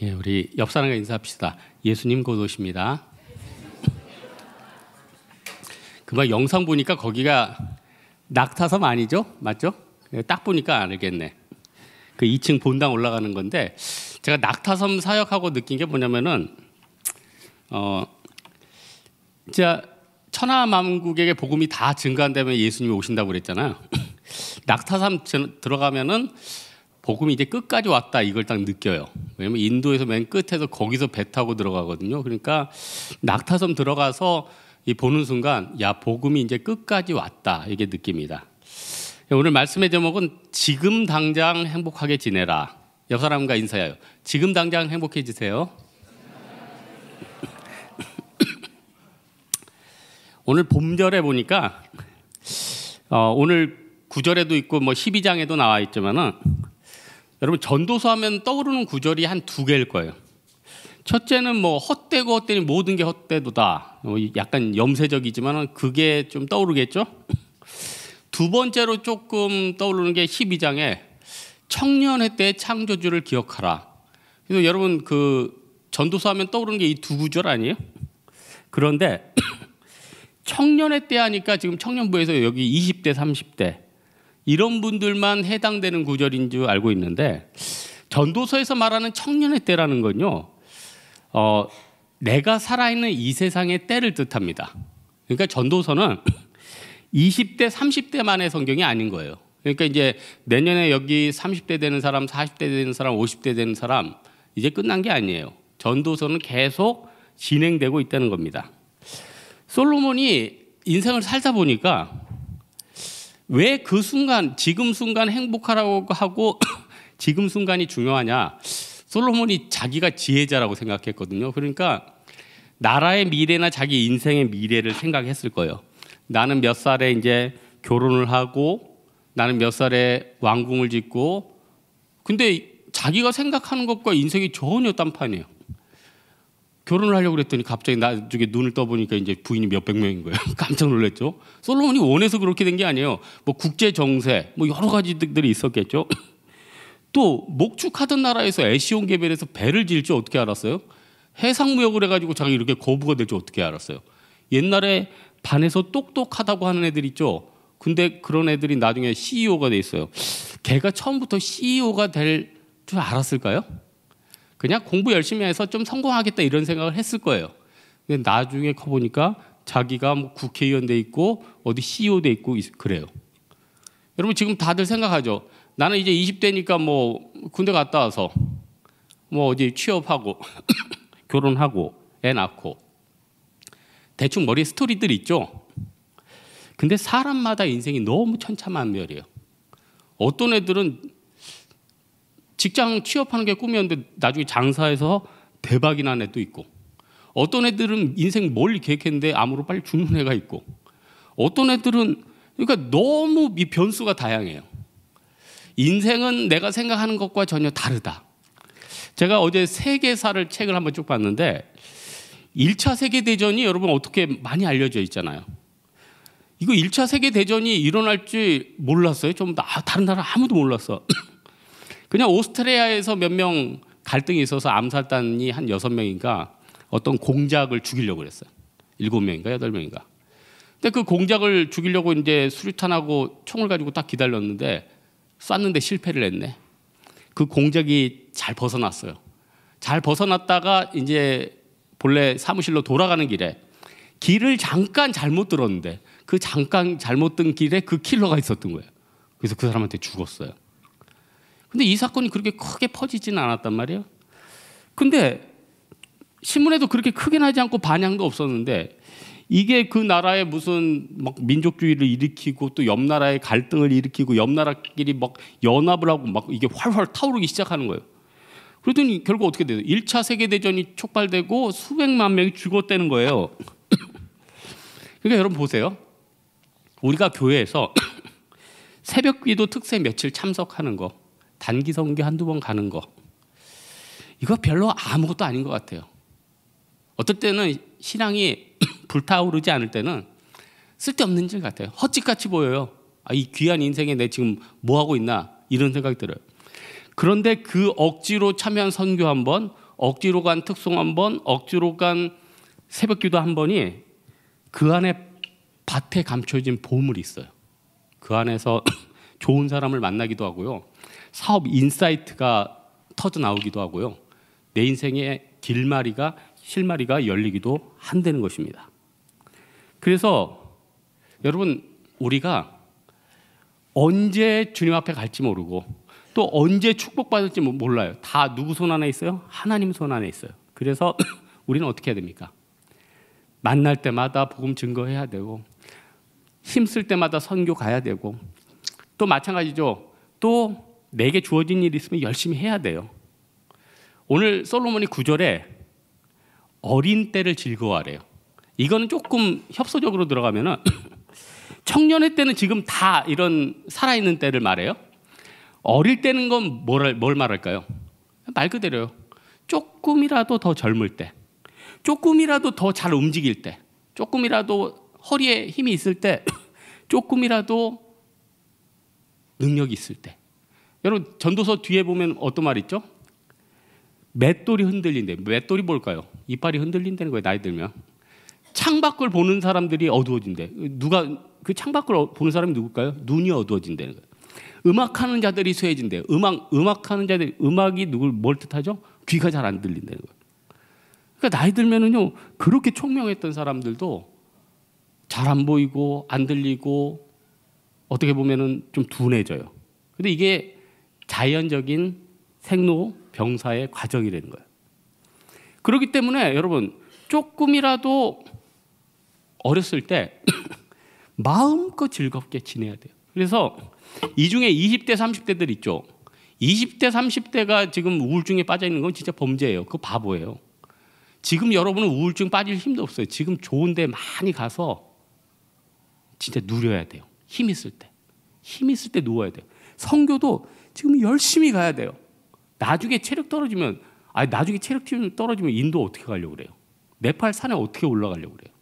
예, 우리 옆 사람과 인사합시다. 예수님 곧 오십니다. 그만 영상 보니까 거기가 낙타섬 아니죠? 맞죠? 딱 보니까 알겠네. 그 2층 본당 올라가는 건데 제가 낙타섬 사역하고 느낀 게 뭐냐면은 진짜 천하만국에게 복음이 다 증가한다면 예수님이 오신다고 그랬잖아요. 낙타섬 들어가면은 복음이 이제 끝까지 왔다 이걸 딱 느껴요. 왜냐면 인도에서 맨 끝에서 거기서 배 타고 들어가거든요. 그러니까 낙타섬 들어가서 이 보는 순간 야 복음이 이제 끝까지 왔다 이게 느낍니다. 오늘 말씀의 제목은 지금 당장 행복하게 지내라. 옆 사람과 인사해요. 지금 당장 행복해지세요. 오늘 봄절에 보니까 오늘 9절에도 있고 뭐 12장에도 나와 있지만은 여러분 전도서 하면 떠오르는 구절이 한 두 개일 거예요. 첫째는 뭐 헛되고 헛되니 모든 게 헛되도다. 약간 염세적이지만 그게 좀 떠오르겠죠. 두 번째로 조금 떠오르는 게 12장에 청년의 때의 창조주를 기억하라. 그래서 여러분 그 전도서 하면 떠오르는 게 이 두 구절 아니에요? 그런데 청년의 때 하니까 지금 청년부에서 여기 20대 30대 이런 분들만 해당되는 구절인 줄 알고 있는데 전도서에서 말하는 청년의 때라는 건요 내가 살아있는 이 세상의 때를 뜻합니다. 그러니까 전도서는 20대 30대만의 성경이 아닌 거예요. 그러니까 이제 내년에 여기 30대 되는 사람 40대 되는 사람 50대 되는 사람 이제 끝난 게 아니에요. 전도서는 계속 진행되고 있다는 겁니다. 솔로몬이 인생을 살다 보니까 왜 그 순간 지금 순간 행복하라고 하고 지금 순간이 중요하냐. 솔로몬이 자기가 지혜자라고 생각했거든요. 그러니까 나라의 미래나 자기 인생의 미래를 생각했을 거예요. 나는 몇 살에 이제 결혼을 하고 나는 몇 살에 왕궁을 짓고 근데 자기가 생각하는 것과 인생이 전혀 딴판이에요. 결혼을 하려고 그랬더니 갑자기 나중에 눈을 떠보니까 이제 부인이 몇백 명인 거예요. 깜짝 놀랐죠. 솔로몬이 원해서 그렇게 된 게 아니에요. 뭐 국제 정세, 뭐 여러 가지들이 있었겠죠. 또 목축하던 나라에서 에시온 개별에서 배를 지을 줄 어떻게 알았어요? 해상무역을 해가지고 자기 이렇게 거부가 될 줄 어떻게 알았어요? 옛날에 반에서 똑똑하다고 하는 애들 있죠. 근데 그런 애들이 나중에 CEO가 돼 있어요. 걔가 처음부터 CEO가 될 줄 알았을까요? 그냥 공부 열심히 해서 좀 성공하겠다 이런 생각을 했을 거예요. 근데 나중에 커보니까 자기가 뭐 국회의원 돼 있고 어디 CEO 돼 있고 그래요. 여러분 지금 다들 생각하죠. 나는 이제 20대니까 뭐 군대 갔다 와서 뭐 어디 취업하고 결혼하고 애 낳고 대충 머리에 스토리들이 있죠. 근데 사람마다 인생이 너무 천차만별이에요. 어떤 애들은 직장 취업하는 게 꿈이었는데 나중에 장사해서 대박이 난 애도 있고 어떤 애들은 인생 멀리 계획했는데 암으로 빨리 죽는 애가 있고 어떤 애들은 그러니까 너무 이 변수가 다양해요. 인생은 내가 생각하는 것과 전혀 다르다. 제가 어제 세계사를 책을 한번 쭉 봤는데 1차 세계대전이 여러분 어떻게 많이 알려져 있잖아요. 이거 1차 세계대전이 일어날지 몰랐어요. 좀 다른 나라 아무도 몰랐어. 그냥 오스트리아에서 몇 명 갈등이 있어서 암살단이 한 6명인가 어떤 공작을 죽이려고 그랬어요. 7명인가 8명인가. 근데 그 공작을 죽이려고 이제 수류탄하고 총을 가지고 딱 기다렸는데 쐈는데 실패를 했네. 그 공작이 잘 벗어났어요. 잘 벗어났다가 이제 본래 사무실로 돌아가는 길을 잠깐 잘못 들었는데 그 잠깐 잘못 든 길에 그 킬러가 있었던 거예요. 그래서 그 사람한테 죽었어요. 근데 이 사건이 그렇게 크게 퍼지지는 않았단 말이에요. 근데 신문에도 그렇게 크게 나지 않고 반향도 없었는데 이게 그 나라의 무슨 막 민족주의를 일으키고 또 옆 나라의 갈등을 일으키고 옆 나라끼리 막 연합을 하고 막 이게 활활 타오르기 시작하는 거예요. 그러더니 결국 어떻게 돼요? 1차 세계대전이 촉발되고 수백만 명이 죽었다는 거예요. 그러니까 여러분 보세요. 우리가 교회에서 새벽기도 특세 며칠 참석하는 거 단기 선교 한두 번 가는 거 이거 별로 아무것도 아닌 것 같아요. 어떨 때는 신앙이 불타오르지 않을 때는 쓸데없는 일 같아요. 헛짓같이 보여요. 이 귀한 인생에 내 지금 뭐 하고 있나 이런 생각이 들어요. 그런데 그 억지로 참여한 선교 한 번 억지로 간 특송 한 번, 억지로 간 새벽기도 한 번이 그 안에 밭에 감춰진 보물이 있어요. 그 안에서 좋은 사람을 만나기도 하고요. 사업 인사이트가 터져 나오기도 하고요. 내 인생의 길마리가 실마리가 열리기도 한다는 것입니다. 그래서 여러분, 우리가 언제 주님 앞에 갈지 모르고 또 언제 축복받을지 몰라요. 다 누구 손 안에 있어요? 하나님 손 안에 있어요. 그래서 우리는 어떻게 해야 됩니까? 만날 때마다 복음 증거해야 되고, 힘쓸 때마다 선교 가야 되고, 또 마찬가지죠. 또 내게 주어진 일이 있으면 열심히 해야 돼요. 오늘 솔로몬이 9절에 어린 때를 즐거워하래요. 이거는 조금 협소적으로 들어가면은 청년의 때는 지금 다 이런 살아있는 때를 말해요. 어릴 때는 건 뭘 말할까요? 말 그대로요. 조금이라도 더 젊을 때, 조금이라도 더 잘 움직일 때, 조금이라도 허리에 힘이 있을 때, 조금이라도 능력이 있을 때. 여러분, 전도서 뒤에 보면 어떤 말 있죠? 맷돌이 흔들린대. 맷돌이 뭘까요? 이빨이 흔들린다는 거예요. 나이 들면. 창밖을 보는 사람들이 어두워진대. 누가 그 창밖을 보는 사람이 누굴까요? 눈이 어두워진다는 거예요. 음악하는 자들이 쇠해진대요. 음악하는 자들이, 음악이 뭘 뜻하죠? 귀가 잘 안 들린다는 거예요. 그러니까 나이 들면은요, 그렇게 총명했던 사람들도 잘 안 보이고 안 들리고 어떻게 보면은 좀 둔해져요. 근데 이게 자연적인 생로병사의 과정이라는 거예요. 그렇기 때문에 여러분, 조금이라도 어렸을 때 마음껏 즐겁게 지내야 돼요. 그래서 이 중에 20대, 30대들 있죠. 20대, 30대가 지금 우울증에 빠져 있는 건 진짜 범죄예요. 그거 바보예요. 지금 여러분은 우울증 빠질 힘도 없어요. 지금 좋은 데 많이 가서 진짜 누려야 돼요. 힘 있을 때. 힘 있을 때 누워야 돼요. 선교도 지금 열심히 가야 돼요. 나중에 체력 떨어지면 인도 어떻게 가려고 그래요? 네팔 산에 어떻게 올라가려고 그래요?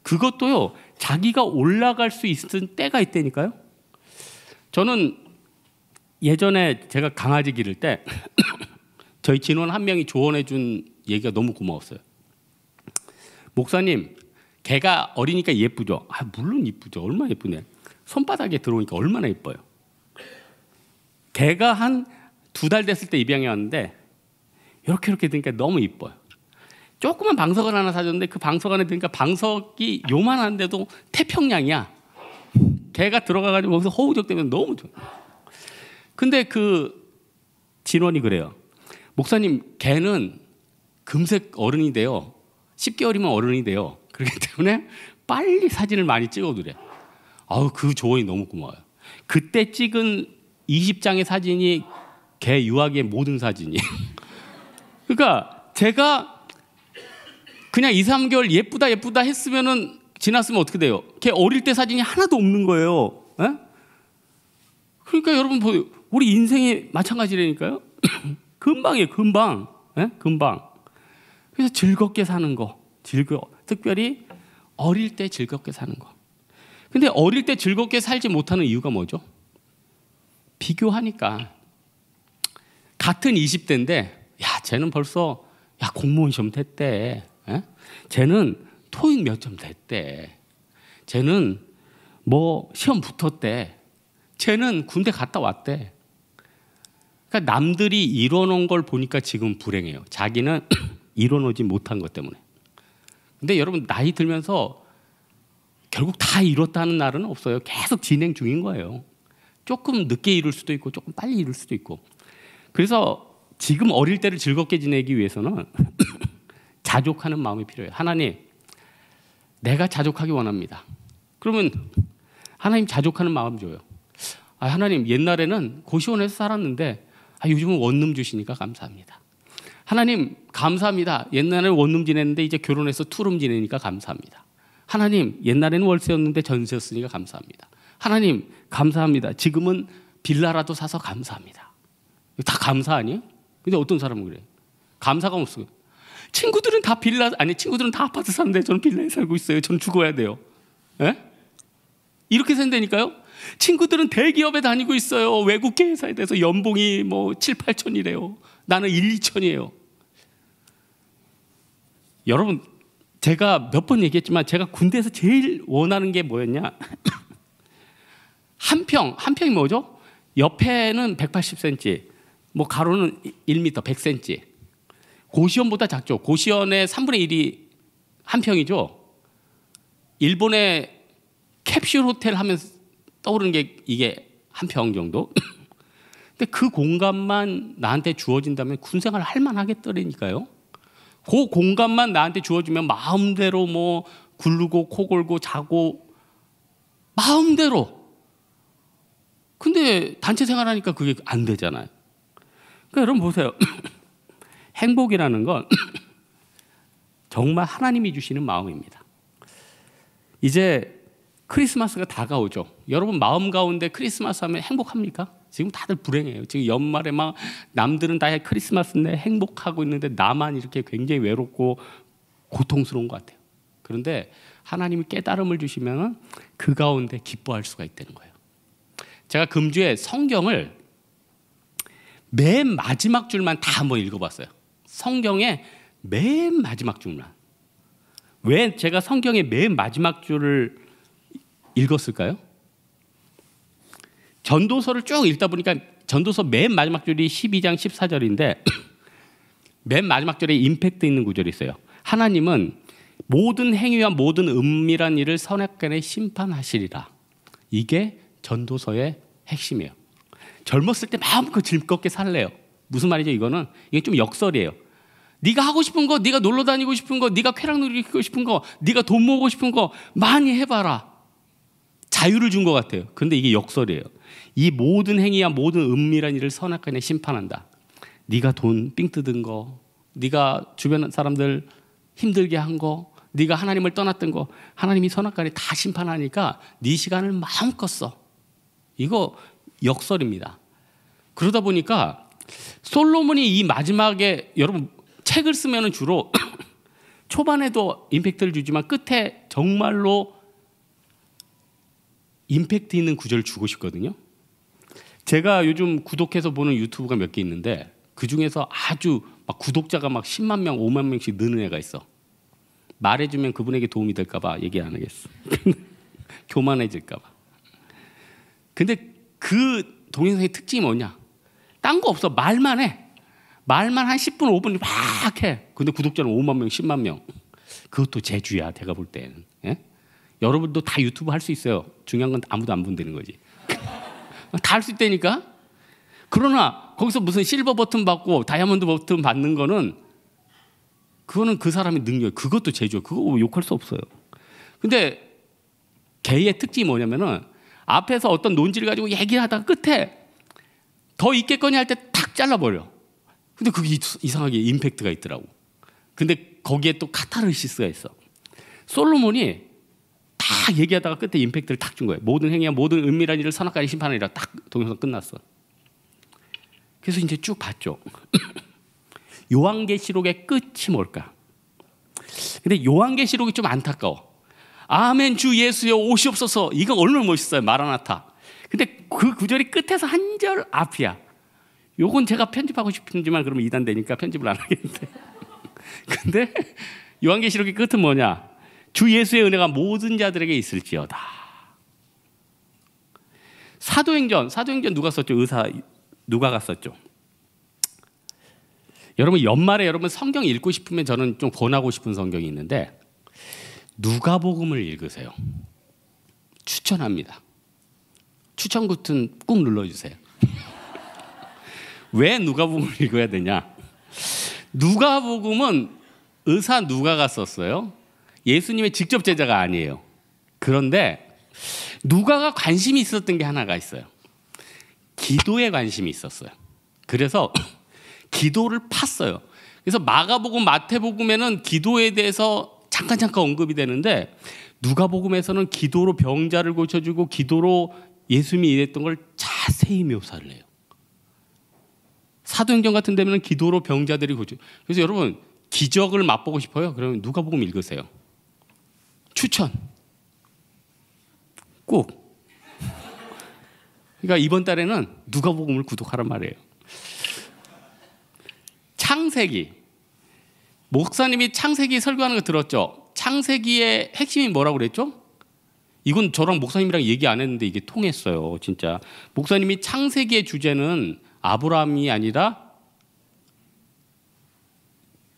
그것도요, 자기가 올라갈 수 있는 때가 있다니까요. 저는 예전에 제가 강아지 기를 때 저희 진원 한 명이 조언해 준 얘기가 너무 고마웠어요. 목사님, 개가 어리니까 예쁘죠? 물론 예쁘죠. 얼마나 예쁘네. 손바닥에 들어오니까 얼마나 예뻐요. 개가 한 2달 됐을 때 입양해 왔는데 이렇게 되니까 너무 예뻐요. 조그만 방석을 하나 사줬는데 그 방석 안에 드니까 방석이 요만한데도 태평양이야. 개가 들어가가지고 거기서 허우적대면 너무 좋아요. 근데 그 진원이 그래요. 목사님, 개는 금세 어른이 돼요. 10개월이면 어른이 돼요. 그렇기 때문에 빨리 사진을 많이 찍어두래. 그 조언이 너무 고마워요. 그때 찍은 20장의 사진이 개 유아기의 모든 사진이에요. 그러니까 제가 그냥 2, 3개월 예쁘다 했으면은 지났으면 어떻게 돼요? 걔 어릴 때 사진이 하나도 없는 거예요. 에? 그러니까 여러분 보세요. 우리 인생이 마찬가지라니까요. 금방이에요. 금방. 에? 금방. 그래서 즐겁게 사는 거. 특별히 어릴 때 즐겁게 사는 거. 근데 어릴 때 즐겁게 살지 못하는 이유가 뭐죠? 비교하니까. 같은 20대인데 쟤는 벌써 공무원 시험 됐대. 에? 쟤는 토익 몇 점 됐대. 쟤는 뭐 시험 붙었대. 쟤는 군대 갔다 왔대. 그러니까 남들이 이뤄놓은 걸 보니까 지금 불행해요. 자기는 이뤄놓지 못한 것 때문에. 근데 여러분, 나이 들면서 결국 다 이뤘다는 날은 없어요. 계속 진행 중인 거예요. 조금 늦게 이룰 수도 있고 조금 빨리 이룰 수도 있고. 그래서 지금 어릴 때를 즐겁게 지내기 위해서는 자족하는 마음이 필요해요. 하나님, 내가 자족하기 원합니다. 그러면 하나님 자족하는 마음 줘요. 하나님, 옛날에는 고시원에서 살았는데 요즘은 원룸 주시니까 감사합니다. 하나님, 감사합니다. 옛날에는 원룸 지냈는데 이제 결혼해서 투룸 지내니까 감사합니다. 하나님, 옛날에는 월세였는데 전세였으니까 감사합니다. 하나님, 감사합니다. 지금은 빌라라도 사서 감사합니다. 다 감사 아니에요? 근데 어떤 사람은 그래요. 감사가 없어요. 친구들은 다 친구들은 다 아파트 사는데 저는 빌라에 살고 있어요. 저는 죽어야 돼요. 에? 이렇게 산다니까요. 친구들은 대기업에 다니고 있어요. 외국계 회사에 대해서 연봉이 뭐 7, 8천이래요. 나는 1, 2천이에요. 여러분 제가 몇 번 얘기했지만 제가 군대에서 제일 원하는 게 뭐였냐? 한 평이 뭐죠? 옆에는 180cm, 뭐 가로는 1m, 100cm. 고시원보다 작죠. 고시원의 3분의 1이 한 평이죠. 일본의 캡슐 호텔 하면 떠오르는 게 이게 한 평 정도. 근데 그 공간만 나한테 주어진다면 군생활 할 만하겠더라니까요. 그 공간만 나한테 주어지면 마음대로 뭐 굴르고 코 골고 자고 마음대로. 근데 단체 생활하니까 그게 안 되잖아요. 그러니까 여러분 보세요. 행복이라는 건 정말 하나님이 주시는 마음입니다. 이제 크리스마스가 다가오죠. 여러분 마음 가운데 크리스마스 하면 행복합니까? 지금 다들 불행해요. 지금 연말에 막 남들은 다 크리스마스인데 행복하고 있는데 나만 이렇게 굉장히 외롭고 고통스러운 것 같아요. 그런데 하나님이 깨달음을 주시면 그 가운데 기뻐할 수가 있다는 거예요. 제가 금주에 성경을 맨 마지막 줄만 다 한번 읽어봤어요. 성경의 맨 마지막 줄만. 왜 제가 성경의 맨 마지막 줄을 읽었을까요? 전도서를 쭉 읽다 보니까 전도서 맨 마지막 줄이 12장 14절인데 맨 마지막 줄에 임팩트 있는 구절이 있어요. 하나님은 모든 행위와 모든 은밀한 일을 선악간에 심판하시리라. 이게 전도서의 핵심이에요. 젊었을 때 마음껏 즐겁게 살래요. 무슨 말이죠? 이게 좀 역설이에요. 네가 하고 싶은 거, 네가 놀러 다니고 싶은 거, 네가 쾌락 누리고 싶은 거, 네가 돈 모으고 싶은 거 많이 해봐라. 자유를 준 것 같아요. 근데 이게 역설이에요. 이 모든 행위와 모든 은밀한 일을 선악간에 심판한다. 네가 돈 삥 뜯은 거, 네가 주변 사람들 힘들게 한 거, 네가 하나님을 떠났던 거, 하나님이 선악간에 다 심판하니까 네 시간을 마음껏 써. 이거 역설입니다. 그러다 보니까 솔로몬이 이 마지막에 여러분 책을 쓰면 주로 초반에도 임팩트를 주지만 끝에 정말로 임팩트 있는 구절을 주고 싶거든요. 제가 요즘 구독해서 보는 유튜브가 몇 개 있는데 그 중에서 아주 막 구독자가 막 10만 명, 5만 명씩 느는 애가 있어. 말해주면 그분에게 도움이 될까봐 얘기 안 하겠어. 교만해질까봐. 근데 그 동영상의 특징이 뭐냐? 딴 거 없어. 말만 해. 말만 한 10분, 5분 막 해. 근데 구독자는 5만 명, 10만 명. 그것도 제주야, 제가 볼 때는. 예? 여러분도 다 유튜브 할 수 있어요. 중요한 건 아무도 안 본다는 거지. 다 할 수 있다니까? 그러나 거기서 무슨 실버 버튼 받고 다이아몬드 버튼 받는 거는 그거는 그 사람의 능력, 그것도 제주야. 그거 욕할 수 없어요. 근데 개의 특징이 뭐냐면은 앞에서 어떤 논지를 가지고 얘기를 하다가 끝에 더 있겠거니 할 때 탁 잘라버려. 근데 그게 이상하게 임팩트가 있더라고. 근데 거기에 또 카타르시스가 있어. 솔로몬이 딱 얘기하다가 끝에 임팩트를 탁 준 거예요. 모든 행위와 모든 은밀한 일을 선악간에 심판하리라. 딱 동영상 끝났어. 그래서 이제 쭉 봤죠. 요한계시록의 끝이 뭘까? 근데 요한계시록이 좀 안타까워. 아멘 주 예수여 오시옵소서. 이거 얼마나 멋있어요. 마라나타. 근데 그 구절이 끝에서 한 절 앞이야. 요건 제가 편집하고 싶지만 그러면 이단되니까 편집을 안 하겠는데. 근데 요한계시록의 끝은 뭐냐? 주 예수의 은혜가 모든 자들에게 있을지어다. 사도행전 누가 썼죠? 의사 누가가 썼죠. 여러분 연말에 여러분 성경 읽고 싶으면 저는 좀 권하고 싶은 성경이 있는데 누가복음을 읽으세요. 추천합니다. 추천 버튼 꾹 눌러주세요. 왜 누가복음을 읽어야 되냐? 누가복음은 의사 누가가 썼어요. 예수님의 직접 제자가 아니에요. 그런데 누가가 관심이 있었던 게 하나가 있어요. 기도에 관심이 있었어요. 그래서 기도를 팠어요. 그래서 마가복음, 마태복음에는 기도에 대해서 잠깐 언급이 되는데 누가복음에서는 기도로 병자를 고쳐주고 기도로 예수님이 일했던 걸 자세히 묘사를 해요. 사도행전 같은 데는 기도로 병자들이 고쳐. 그래서 여러분 기적을 맛보고 싶어요? 그러면 누가복음 읽으세요. 추천. 꼭. 그러니까 이번 달에는 누가복음을 구독하란 말이에요. 창세기. 목사님이 창세기 설교하는 거 들었죠? 창세기의 핵심이 뭐라고 그랬죠? 이건 저랑 목사님이랑 얘기 안 했는데 이게 통했어요. 진짜 목사님이 창세기의 주제는 아브라함이 아니라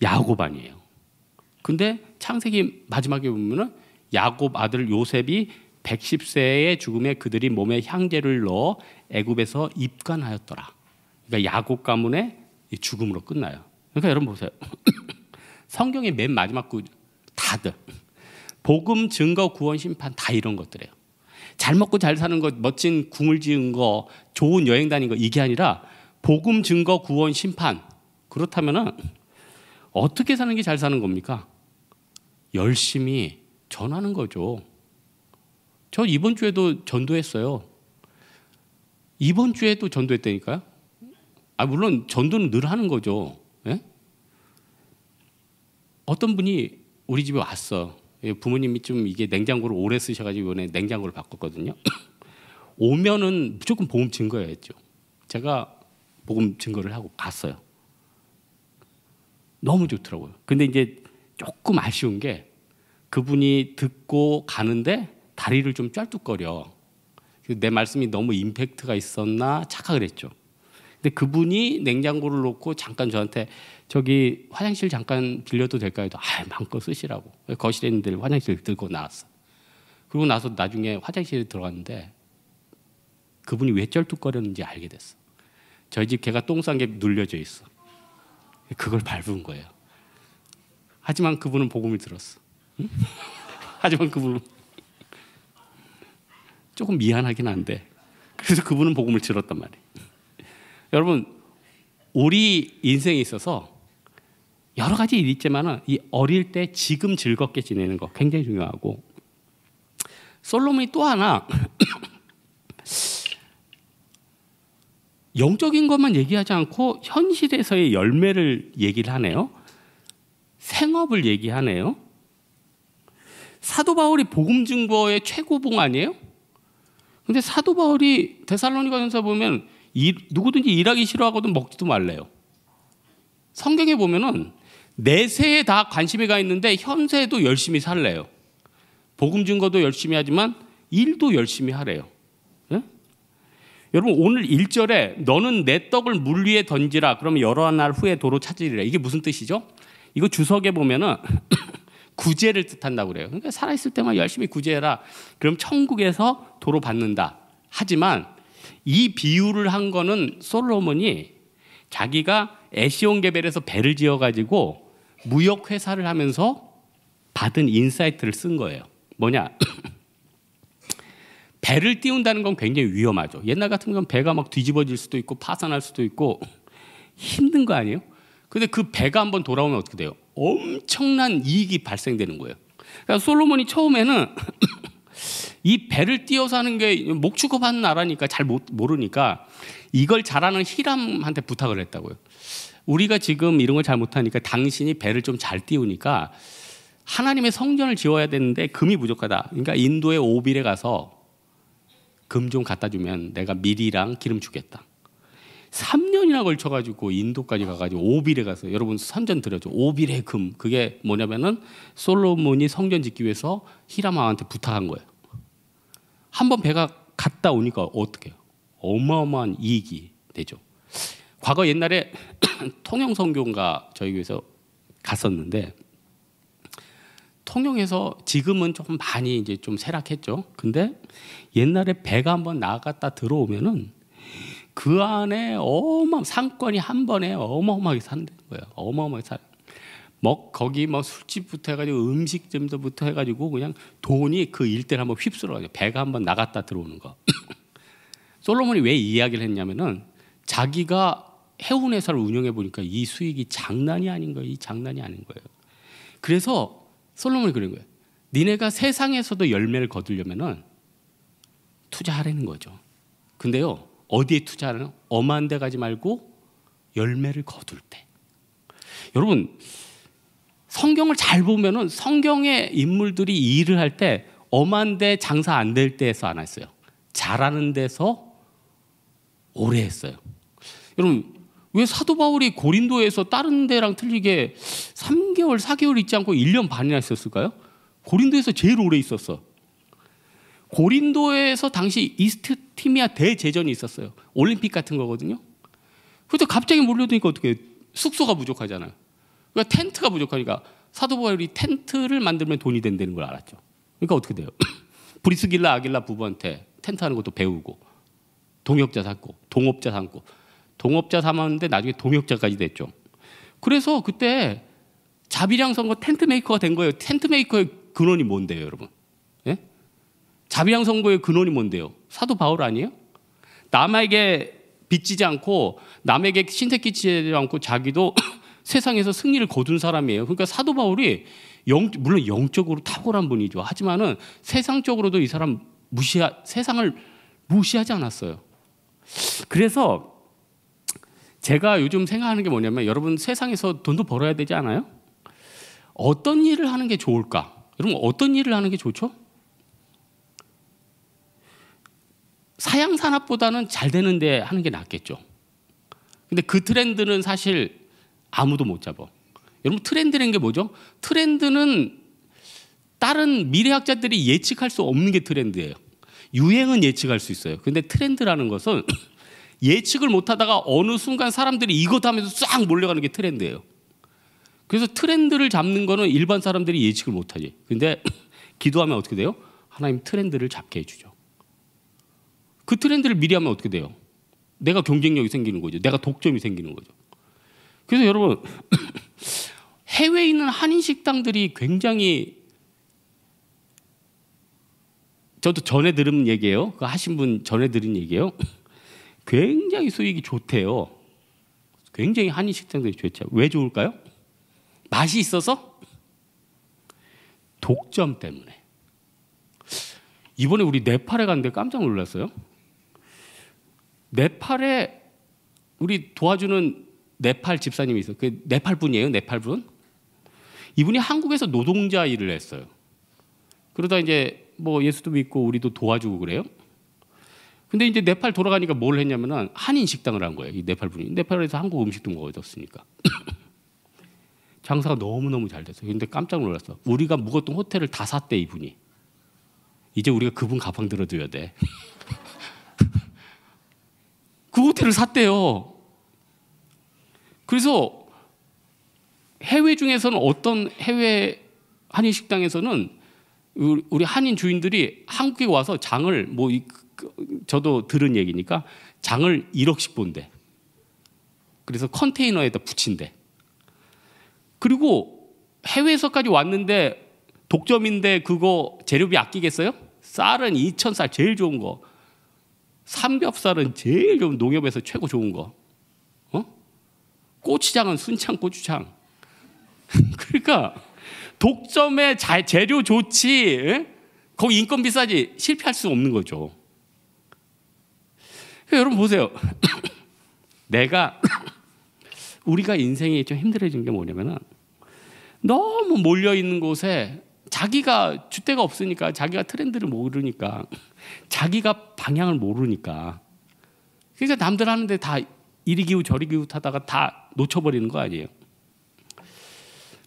야곱 아니에요. 근데 창세기 마지막에 보면은 야곱 아들 요셉이 110세의 죽음에 그들이 몸에 향제를 넣어 애굽에서 입간하였더라. 그러니까 야곱 가문의 죽음으로 끝나요. 그러니까 여러분 보세요. 성경의 맨 마지막 다들 복음, 증거, 구원, 심판 다 이런 것들이에요. 잘 먹고 잘 사는 것, 멋진 궁을 지은 거, 좋은 여행 다닌 거 이게 아니라 복음, 증거, 구원, 심판. 그렇다면은 어떻게 사는 게 잘 사는 겁니까? 열심히 전하는 거죠. 저 이번 주에도 전도했어요. 이번 주에도 전도했다니까요. 물론 전도는 늘 하는 거죠. 예? 어떤 분이 우리 집에 왔어. 부모님이 좀 이게 냉장고를 오래 쓰셔가지고 이번에 냉장고를 바꿨거든요. 오면은 무조건 복음 증거였죠. 제가 복음 증거를 하고 갔어요. 너무 좋더라고요. 근데 이제 조금 아쉬운 게 그분이 듣고 가는데 다리를 좀 쩔뚝거려. 내 말씀이 너무 임팩트가 있었나 착각을 했죠. 근데 그분이 냉장고를 놓고 잠깐 저한테 저기 화장실 잠깐 빌려도 될까요? 마음껏 쓰시라고. 거실에 있는 데를 화장실 들고 나왔어. 그러고 나서 나중에 화장실에 들어갔는데 그분이 왜 쩔뚝거렸는지 알게 됐어. 저희 집 개가 똥 싼 게 눌려져 있어. 그걸 밟은 거예요. 하지만 그분은 복음을 들었어. 응? 하지만 그분은 조금 미안하긴 한데 그래서 그분은 복음을 들었단 말이에요. 여러분 우리 인생에 있어서 여러 가지 일이 있지만 이 어릴 때 지금 즐겁게 지내는 거 굉장히 중요하고 솔로몬이 또 하나 영적인 것만 얘기하지 않고 현실에서의 열매를 얘기를 하네요. 생업을 얘기하네요. 사도 바울이 복음 증거의 최고봉 아니에요? 근데 사도 바울이 데살로니가전서 보면 누구든지 일하기 싫어하거든 먹지도 말래요. 성경에 보면은 내세에 다 관심이 가 있는데 현세에도 열심히 살래요. 복음 증거도 열심히 하지만 일도 열심히 하래요. 예? 여러분 오늘 1절에 너는 내 떡을 물 위에 던지라 그러면 여러 날 후에 도로 찾으리라. 이게 무슨 뜻이죠? 이거 주석에 보면은 구제를 뜻한다고 그래요. 그러니까 살아있을 때만 열심히 구제해라. 그럼 천국에서 도로 받는다. 하지만 이 비유를 한 거는 솔로몬이 자기가 에시온게벨에서 배를 지어가지고 무역회사를 하면서 받은 인사이트를 쓴 거예요. 뭐냐? 배를 띄운다는 건 굉장히 위험하죠. 옛날 같은 건 배가 막 뒤집어질 수도 있고 파산할 수도 있고 힘든 거 아니에요? 근데 그 배가 한번 돌아오면 어떻게 돼요? 엄청난 이익이 발생되는 거예요. 그러니까 솔로몬이 처음에는 이 배를 띄어서 하는 게 목축업하는 나라니까 잘 모르니까 이걸 잘하는 히람한테 부탁을 했다고요. 우리가 지금 이런 걸 잘 못하니까 당신이 배를 좀 잘 띄우니까 하나님의 성전을 지어야 되는데 금이 부족하다. 그러니까 인도의 오빌에 가서 금 좀 갖다 주면 내가 밀이랑 기름 주겠다. 3년이나 걸쳐가지고 인도까지 가가지고 오빌에 가서 여러분 선전 드렸죠. 오빌의 금. 그게 뭐냐면은 솔로몬이 성전 짓기 위해서 히람 왕한테 부탁한 거예요. 한번 배가 갔다 오니까 어떻게 해요? 어마어마한 이익이 되죠. 과거 옛날에 통영선교인가 저희 교회에서 갔었는데 통영에서 지금은 조금 많이 이제 좀 쇠락했죠. 근데 옛날에 배가 한번 나갔다 들어오면은 그 안에 상권이 한 번에 어마어마하게 산다는 거예요. 어마어마하게 사. 거기 술집부터 해가지고 음식점부터 해가지고 그냥 돈이 그 일대를 한번 휩쓸어가지고 배가 한번 나갔다 들어오는 거. 솔로몬이 왜 이 이야기를 했냐면은 자기가 해운 회사를 운영해 보니까 이 수익이 장난이 아닌 거예요. 이 장난이 아닌 거예요. 그래서 솔로몬이 그런 거예요. 니네가 세상에서도 열매를 거두려면은 투자하라는 거죠. 근데요. 어디에 투자하는? 엄한 데 가지 말고 열매를 거둘 때. 여러분 성경을 잘 보면은 성경의 인물들이 일을 할 때 엄한 데 장사 안 될 때에서 안 했어요. 잘하는 데서 오래 했어요. 여러분 왜 사도 바울이 고린도에서 다른 데랑 틀리게 3개월, 4개월 있지 않고 1년 반이나 있었을까요? 고린도에서 제일 오래 있었어. 고린도에서 당시 이스트티미아 대제전이 있었어요. 올림픽 같은 거거든요. 그래서 갑자기 몰려드니까 어떻게 숙소가 부족하잖아요. 그러니까 텐트가 부족하니까 사도 바울이 텐트를 만들면 돈이 된다는 걸 알았죠. 그러니까 어떻게 돼요? 브리스길라 아길라 부부한테 텐트 하는 것도 배우고 동역자 삼고 동업자 삼았는데 나중에 동역자까지 됐죠. 그래서 그때 자비량 선거 텐트 메이커가 된 거예요. 텐트 메이커의 근원이 뭔데요, 여러분? 예? 자비량 선거의 근원이 뭔데요? 사도 바울 아니에요? 남에게 빚지지 않고 남에게 신세 끼치지 않고 자기도 세상에서 승리를 거둔 사람이에요. 그러니까 사도 바울이 물론 영적으로 탁월한 분이죠. 하지만은 세상적으로도 이 사람 세상을 무시하지 않았어요. 그래서 제가 요즘 생각하는 게 뭐냐면, 여러분 세상에서 돈도 벌어야 되지 않아요? 어떤 일을 하는 게 좋을까? 여러분 어떤 일을 하는 게 좋죠? 사양 산업보다는 잘 되는데 하는 게 낫겠죠. 근데 그 트렌드는 사실 아무도 못 잡아. 여러분 트렌드라는 게 뭐죠? 트렌드는 다른 미래학자들이 예측할 수 없는 게 트렌드예요. 유행은 예측할 수 있어요. 근데 트렌드라는 것은 예측을 못하다가 어느 순간 사람들이 이것 하면서 싹 몰려가는 게 트렌드예요. 그래서 트렌드를 잡는 거는 일반 사람들이 예측을 못하지. 근데 기도하면 어떻게 돼요? 하나님 트렌드를 잡게 해주죠. 그 트렌드를 미리 하면 어떻게 돼요? 내가 경쟁력이 생기는 거죠. 내가 독점이 생기는 거죠. 그래서 여러분 해외에 있는 한인 식당들이 굉장히, 저도 전에 들은 얘기예요. 그 하신 분 전에 들은 얘기예요. 굉장히 수익이 좋대요. 굉장히 한인 식당들이 좋죠. 왜 좋을까요? 맛이 있어서? 독점 때문에. 이번에 우리 네팔에 갔는데 깜짝 놀랐어요. 네팔에 우리 도와주는 네팔 집사님이 있어요. 그 네팔 분이에요. 네팔 분. 이분이 한국에서 노동자 일을 했어요. 그러다 이제 뭐 예수도 믿고 우리도 도와주고 그래요. 근데 이제 네팔 돌아가니까 뭘 했냐면은 한인 식당을 한 거예요. 이 네팔 분이. 네팔에서 한국 음식도 먹어줬으니까. 장사가 너무너무 잘 됐어요. 근데 깜짝 놀랐어. 우리가 묵었던 호텔을 다 샀대, 이분이. 이제 우리가 그분 가방 들어줘야 돼. 그 호텔을 샀대요. 그래서 해외 중에서는 어떤 해외 한인 식당에서는 우리 한인 주인들이 한국에 와서 장을 저도 들은 얘기니까 장을 1억씩 본대. 그래서 컨테이너에다 붙인대. 그리고 해외에서까지 왔는데 독점인데 그거 재료비 아끼겠어요? 쌀은 2,000쌀 제일 좋은 거. 삼겹살은 제일 좋은 농협에서 최고 좋은 거. 고추장은 순창 고추장. 그러니까 독점에 재료 좋지, 거기 인건 비싸지, 실패할 수 없는 거죠. 그러니까 여러분 보세요. 우리가 인생이 좀 힘들어진 게 뭐냐면은 너무 몰려 있는 곳에 자기가 줏대가 없으니까, 자기가 트렌드를 모르니까, 자기가 방향을 모르니까, 그러니까 남들 하는데 다 이리 기우 저리 기우 타다가 다 놓쳐버리는 거 아니에요.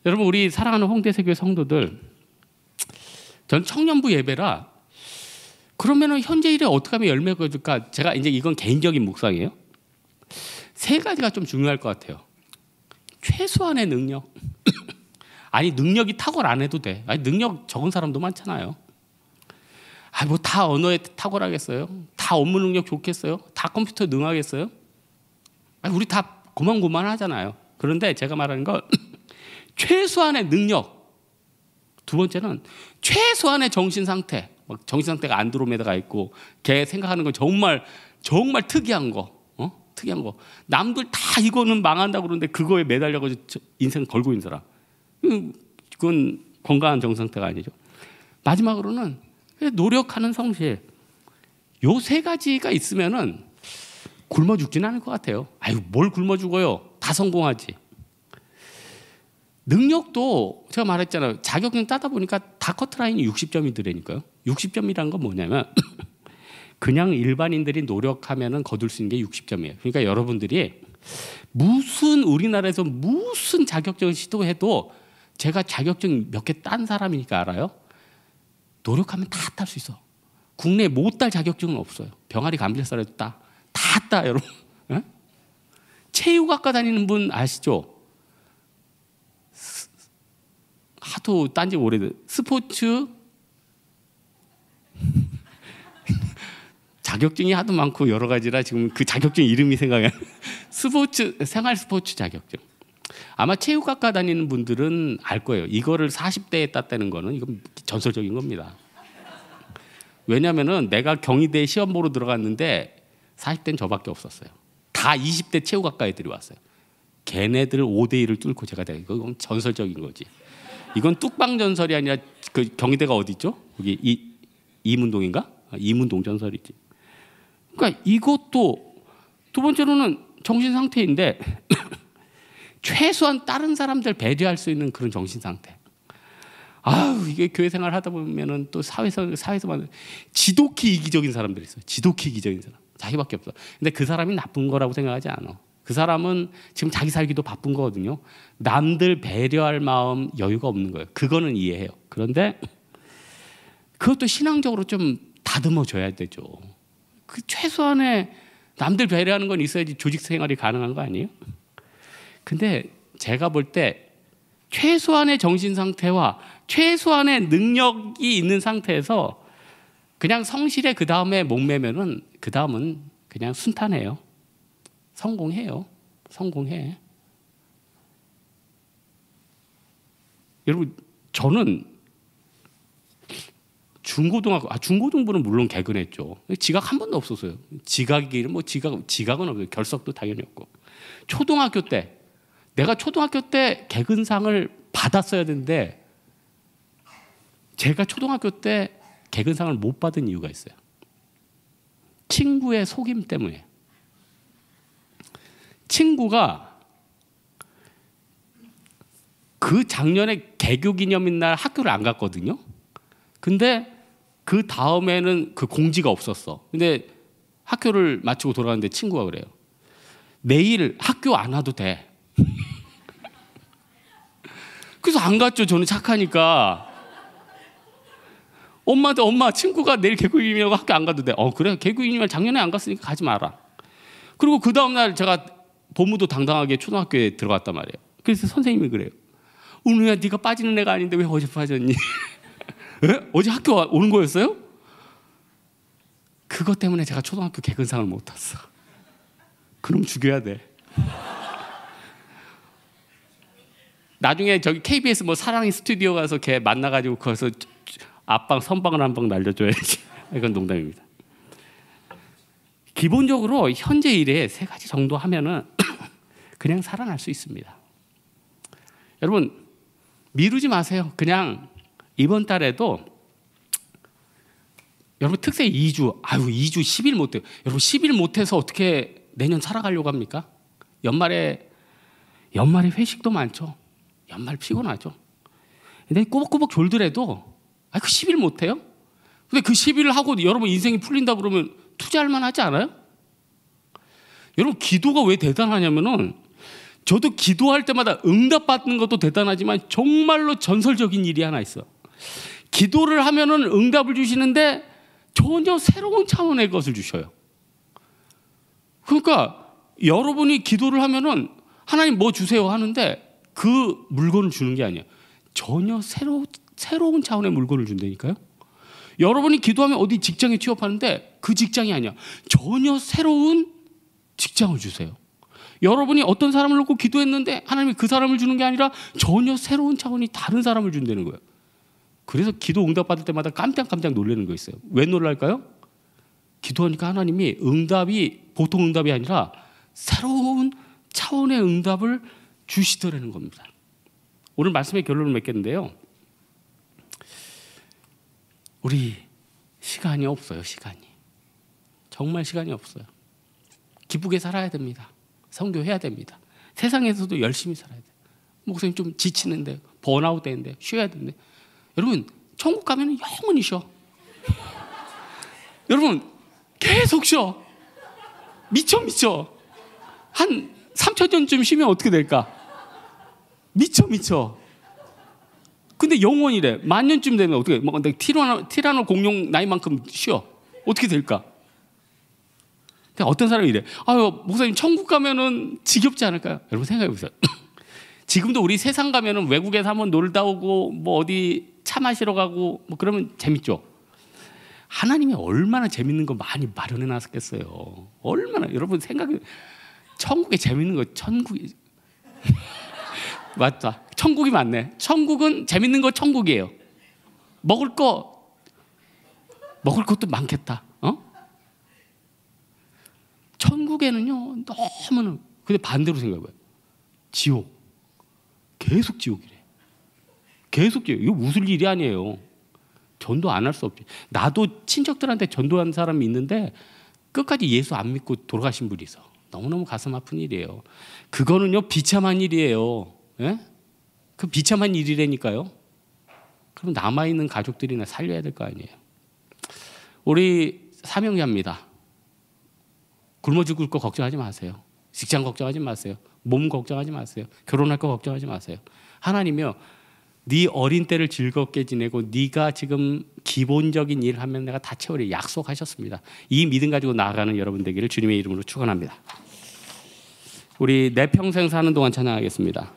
여러분 우리 사랑하는 홍대세교회 성도들, 전 청년부 예배라 그러면은 현재 일에 어떻게 하면 열매가 줄까? 제가 이제 이건 개인적인 묵상이에요. 3가지가 좀 중요할 것 같아요. 최소한의 능력. 아니 능력이 탁월 안 해도 돼. 아니 능력 적은 사람도 많잖아요. 뭐 다 언어에 탁월하겠어요? 다 업무 능력 좋겠어요? 다 컴퓨터 능하겠어요? 아니, 우리 다 고만고만하잖아요. 그런데 제가 말하는 건 최소한의 능력. 2번째는 최소한의 정신 상태. 정신 상태가 안드로메다가 있고 걔 생각하는 건 정말 특이한 거. 특이한 거. 남들 다 이거는 망한다고 그러는데 그거에 매달려가지고 인생 걸고 있는 사람. 그건 건강한 정신 상태가 아니죠. 마지막으로는 노력하는 성실. 요 3가지가 있으면은 굶어 죽지는 않을 것 같아요. 아유, 뭘 굶어 죽어요? 다 성공하지. 능력도 제가 말했잖아요. 자격증 따다 보니까 다 커트라인이 60점이더라니까요. 60점이라는 건 뭐냐면 그냥 일반인들이 노력하면은 거둘 수 있는 게 60점이에요. 그러니까 여러분들이 무슨 우리나라에서 무슨 자격증을 시도해도 제가 자격증 몇 개 딴 사람이니까 알아요. 노력하면 다 딸 수 있어. 국내에 못 딸 자격증은 없어요. 병아리 감별사라도 다 여러분. 에? 체육학과 다니는 분 아시죠? 하도 딴지 오래된 스포츠 자격증이 하도 많고 여러 가지라 지금 그 자격증 이름이 생각이 안 나요. 생활 스포츠 자격증. 아마 체육학과 다니는 분들은 알 거예요. 이거를 40대에 땄다는 거는 이건 전설적인 겁니다. 왜냐면은 내가 경희대 시험 보러 들어갔는데 40대는 저밖에 없었어요. 다 20대 체육학과 애들이 왔어요. 걔네들 5대1을 뚫고 제가 다 이건 전설적인 거지. 이건 뚝방 전설이 아니라 그 경희대가 어디 있죠? 거기 이문동인가? 이문동 전설이지. 그러니까 이것도 두 번째로는 정신 상태인데 최소한 다른 사람들 배려할 수 있는 그런 정신 상태. 아유, 이게 교회 생활 하다 보면은 또 사회에서만 지독히 이기적인 사람들이 있어요. 지독히 이기적인 사람. 자기밖에 없어. 근데 그 사람이 나쁜 거라고 생각하지 않아. 그 사람은 지금 자기 살기도 바쁜 거거든요. 남들 배려할 마음 여유가 없는 거예요. 그거는 이해해요. 그런데 그것도 신앙적으로 좀 다듬어줘야 되죠. 그 최소한의 남들 배려하는 건 있어야지 조직 생활이 가능한 거 아니에요? 근데 제가 볼 때 최소한의 정신 상태와 최소한의 능력이 있는 상태에서 그냥 성실에 그 다음에 목매면은 그 다음은 그냥 순탄해요. 성공해요. 성공해. 여러분, 저는 중고등부는 물론 개근했죠. 지각 한 번도 없었어요. 지각은 없어요. 결석도 당연히 없고. 초등학교 때 내가 초등학교 때 개근상을 받았어야 되는데 제가 초등학교 때 개근상을 못 받은 이유가 있어요. 친구의 속임 때문에. 친구가 그 작년에 개교기념일 날 학교를 안 갔거든요. 근데 그 다음에는 그 공지가 없었어. 근데 학교를 마치고 돌아갔는데 친구가 그래요. 내일 학교 안 와도 돼. 그래서 안 갔죠. 저는 착하니까. 엄마한테 엄마 친구가 내일 개교기념일이라고 학교 안 가도 돼. 그래 개교기념일 작년에 안 갔으니까 가지 마라. 그리고 그 다음날 제가 법무도 당당하게 초등학교에 들어갔단 말이에요. 그래서 선생님이 그래요. 은우야 네가 빠지는 애가 아닌데 왜 어제 빠졌니? 어제 학교 오는 거였어요? 그것 때문에 제가 초등학교 개근상을 못 탔어. 그럼 죽여야 돼. 나중에 저기 KBS 뭐 사랑의 스튜디오 가서 걔 만나가지고 거기서 앞방 선방을 한 방 날려줘야지. 이건 농담입니다. 기본적으로 현재 일에 3가지 정도 하면은 그냥 살아날 수 있습니다. 여러분 미루지 마세요. 그냥 이번 달에도 여러분 특세 2주 2주 10일 못해요. 여러분 10일 못해서 어떻게 내년 살아가려고 합니까? 연말에 회식도 많죠. 연말 피곤하죠. 근데 꼬박꼬박 졸더라도 그 10일 못해요? 근데 그 10일을 하고 여러분 인생이 풀린다 그러면 투자할 만하지 않아요? 여러분 기도가 왜 대단하냐면은 저도 기도할 때마다 응답받는 것도 대단하지만 정말로 전설적인 일이 하나 있어. 기도를 하면은 응답을 주시는데 전혀 새로운 차원의 것을 주셔요. 그러니까 여러분이 기도를 하면은 하나님 뭐 주세요 하는데 그 물건을 주는 게 아니에요. 전혀 새로운 차원의 물건을 준다니까요. 여러분이 기도하면 어디 직장에 취업하는데 그 직장이 아니야. 전혀 새로운 직장을 주세요. 여러분이 어떤 사람을 놓고 기도했는데 하나님이 그 사람을 주는 게 아니라 전혀 새로운 차원이 다른 사람을 준다는 거예요. 그래서 기도 응답 받을 때마다 깜짝깜짝 놀라는 거 있어요. 왜 놀랄까요? 기도하니까 하나님이 응답이 보통 응답이 아니라 새로운 차원의 응답을 주시더라는 겁니다. 오늘 말씀의 결론을 맺겠는데요. 우리 시간이 없어요. 정말 시간이 없어요. 기쁘게 살아야 됩니다. 선교해야 됩니다. 세상에서도 열심히 살아야 돼요. 목사님 좀 지치는데 번아웃 되는데 쉬어야 되는데 여러분 천국 가면 영원히 쉬어. 여러분 계속 쉬어. 미쳐. 한 3,000년쯤 쉬면 어떻게 될까? 미쳐. 근데 영원이래. 10,000년쯤 되면 어떻게? 뭐 티라노 공룡 나이만큼 쉬어. 어떻게 될까? 어떤 사람이 이래. 아유, 목사님 천국 가면은 지겹지 않을까요? 여러분 생각해 보세요. 지금도 우리 세상 가면은 외국에서 한번 놀다 오고 뭐 어디 차 마시러 가고 뭐 그러면 재밌죠. 하나님이 얼마나 재밌는 거 많이 마련해 놨겠어요. 얼마나 여러분 생각해. 천국에 재밌는 거 천국이 맞다. 천국이 맞네. 천국은 재밌는 거 천국이에요. 먹을 것도 많겠다. 천국에는요 너무나. 근데 반대로 생각해봐요. 지옥. 계속 지옥이래. 계속 지옥. 이거 웃을 일이 아니에요. 전도 안 할 수 없지. 나도 친척들한테 전도한 사람이 있는데 끝까지 예수 안 믿고 돌아가신 분이 있어. 너무너무 가슴 아픈 일이에요. 그거는요 비참한 일이에요. 예? 그 비참한 일이라니까요. 그럼 남아있는 가족들이나 살려야 될 거 아니에요. 우리 사명자입니다. 굶어 죽을 거 걱정하지 마세요. 직장 걱정하지 마세요. 몸 걱정하지 마세요. 결혼할 거 걱정하지 마세요. 하나님이요, 네 어린 때를 즐겁게 지내고 네가 지금 기본적인 일을 하면 내가 다 채우리 약속하셨습니다. 이 믿음 가지고 나아가는 여러분 되기를 주님의 이름으로 축원합니다. 우리 내 평생 사는 동안 찬양하겠습니다.